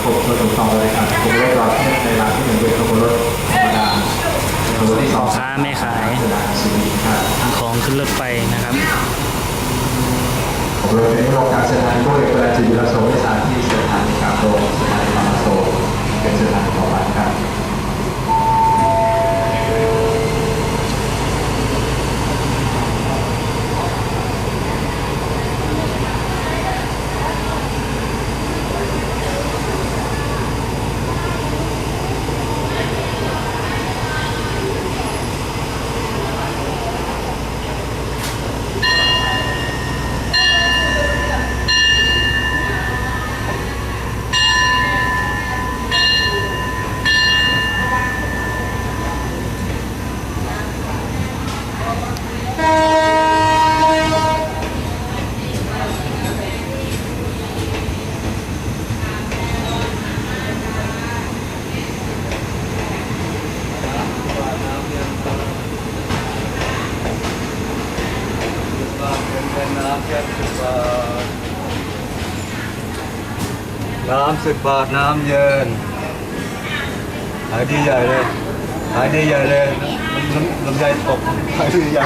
ผมรถสองเลยครับผมรถจอดในร้านที่หนึ่งเป็นขบวนรถธรรมดาขบวนที่สองค้าไม่ขายของขึ้นรถไปนะครับขบวนรถนี้ลงจากสถานีด้วยกระจิตวิลโสวิสานที่สถานีกลางโรงสถานีบางโซเป็นสถานีต่อไปครับน้ำ10 บาทน้ำเย็นขายดีใหญ่เลยขายดีใหญ่เลยลำไยตกขายดีใหญ่